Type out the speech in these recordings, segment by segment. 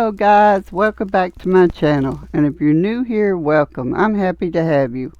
Hello guys, welcome back to my channel, and if you're new here, welcome. I'm happy to have you.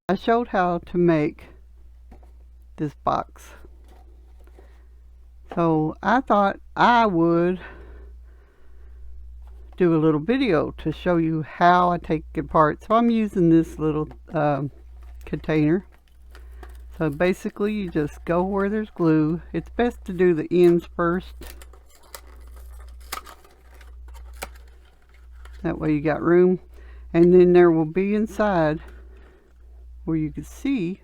I showed how to make this box, so I thought I would do a little video to show you how I take it apart. So I'm using this little container. So basically you just go where there's glue. It's best to do the ends first, that way you got room, and then there will be inside where you can see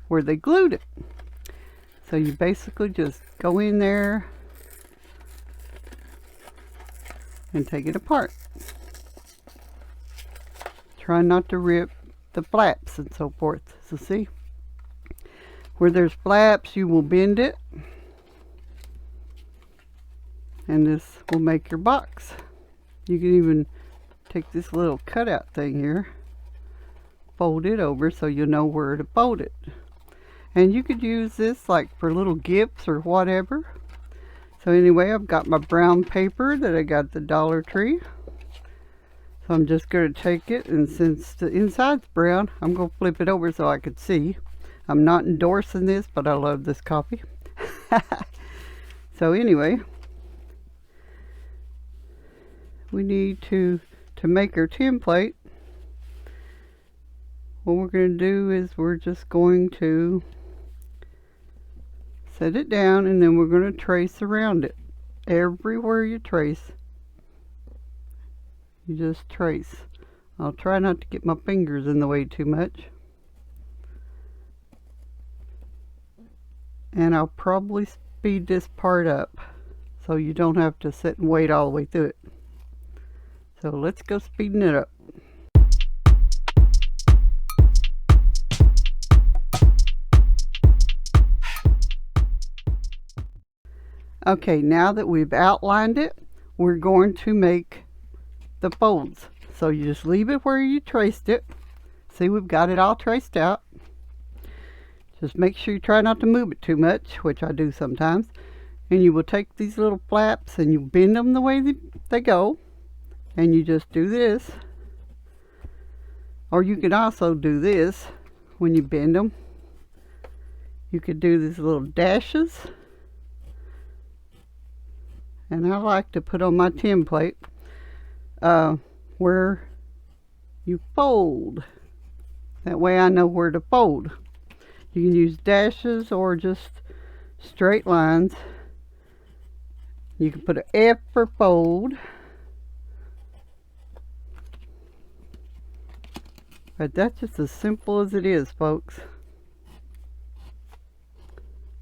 where they glued it. So you basically just go in there and take it apart. Try not to rip the flaps and so forth. So see, where there's flaps you will bend it, and this will make your box. You can even take this little cutout thing here, fold it over so you know where to fold it. And you could use this like for little gifts or whatever. So anyway, I've got my brown paper that I got at the Dollar Tree. So I'm just going to take it, and since the inside's brown, I'm going to flip it over so I can see. I'm not endorsing this, but I love this coffee. So anyway, we need to make our template. What we're going to do is we're just going to set it down, and then we're going to trace around it. Everywhere you trace, you just trace. I'll try not to get my fingers in the way too much. And I'll probably speed this part up so you don't have to sit and wait all the way through it. So let's go speeding it up. Okay, now that we've outlined it, we're going to make the folds. So you just leave it where you traced it. See, we've got it all traced out. Just make sure you try not to move it too much, which I do sometimes. And you will take these little flaps and you bend them the way they go. And you just do this. Or you can also do this when you bend them. You could do these little dashes. And I like to put on my template where you fold. That way I know where to fold. You can use dashes or just straight lines. You can put an F for fold. But that's just as simple as it is, folks,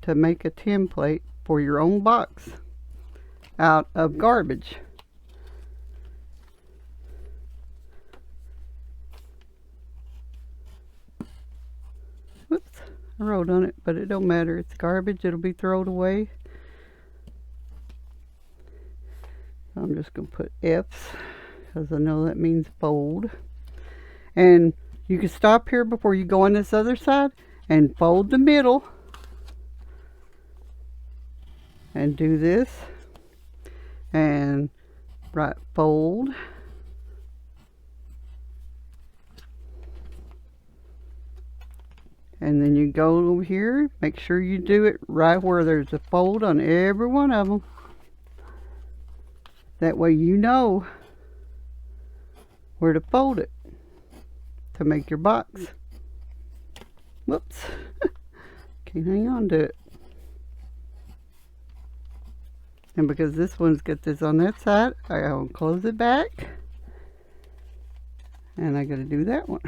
to make a template for your own box out of garbage. Whoops, I wrote on it, but it don't matter. It's garbage. It'll be thrown away. I'm just going to put F's because I know that means fold. And you can stop here before you go on this other side and fold the middle and do this and right fold, and then you go over here, make sure you do it right where there's a fold on every one of them. That way you know where to fold it to make your box. Whoops. Can't hang on to it. And because this one's got this on that side, I gotta close it back. And I gotta do that one.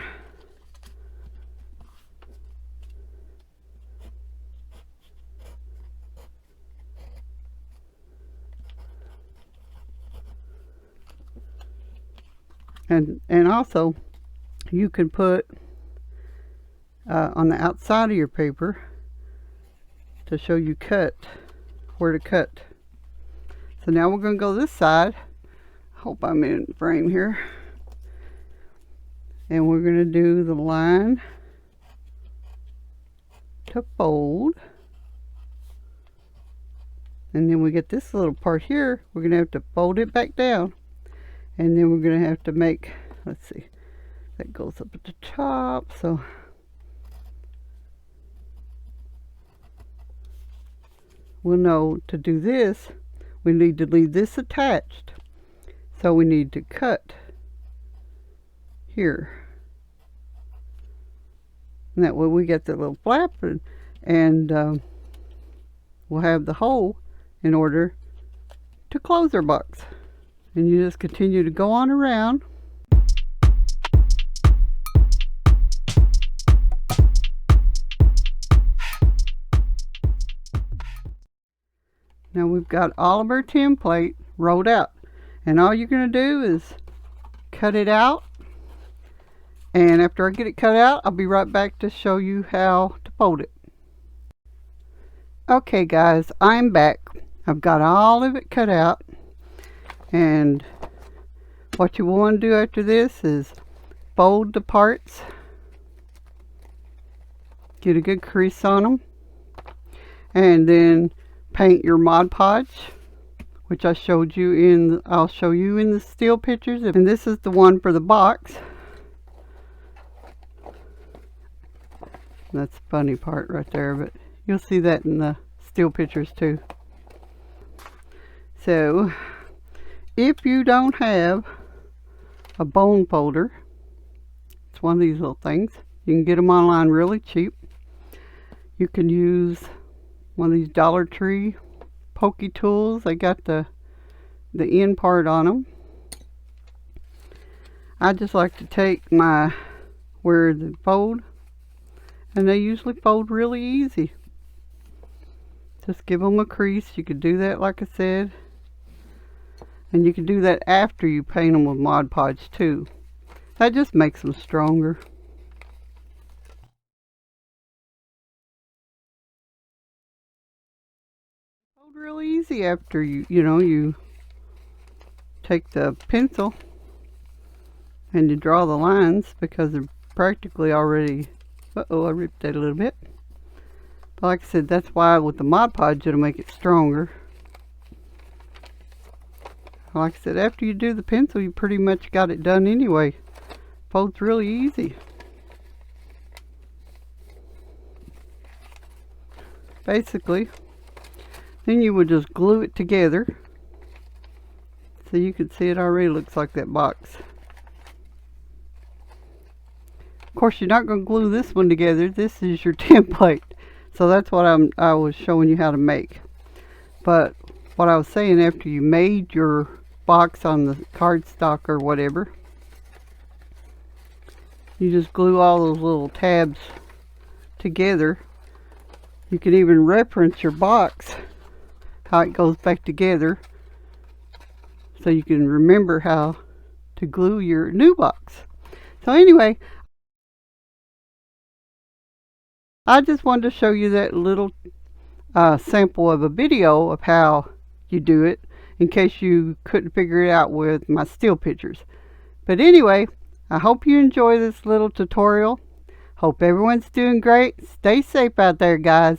And also, you can put on the outside of your paper to show you where to cut. So now we're going to go this side. Hope I'm in frame here. And we're going to do the line to fold. And then we get this little part here. We're going to have to fold it back down. And then we're going to have to make, let's see, that goes up at the top. So we'll know to do this, we need to leave this attached. So we need to cut here. And that way we get the little flap, and we'll have the hole in order to close our box. And you just continue to go on around. Now we've got all of our template rolled out, and all you're going to do is cut it out, and after I get it cut out, I'll be right back to show you how to fold it. Okay guys, I'm back. I've got all of it cut out, and what you want to do after this is fold the parts, get a good crease on them, and then paint your Mod Podge, which I'll show you in the still pictures. And this is the one for the box. That's the funny part right there, but you'll see that in the still pictures too. So if you don't have a bone folder, it's one of these little things. You can get them online really cheap. You can use one of these Dollar Tree pokey tools. They got the end part on them. I just like to take where they fold, and they usually fold really easy. Just give them a crease. You could do that like I said, and you can do that after you paint them with Mod Podge too. That just makes them stronger. Really easy after you take the pencil and you draw the lines, because they're practically already, I ripped that a little bit, but like I said, that's why with the Mod Podge it'll make it stronger. Like I said, after you do the pencil, you pretty much got it done anyway. Folds really easy. Basically, then you would just glue it together. So you can see it already looks like that box. Of course, you're not going to glue this one together. This is your template. So that's what I was showing you how to make. But what I was saying, after you made your box on the cardstock or whatever, you just glue all those little tabs together. You can even reference your box, how it goes back together, so you can remember how to glue your new box. So anyway, I just wanted to show you that little sample of a video of how you do it, in case you couldn't figure it out with my still pictures. But anyway, I hope you enjoy this little tutorial. Hope everyone's doing great. Stay safe out there, guys.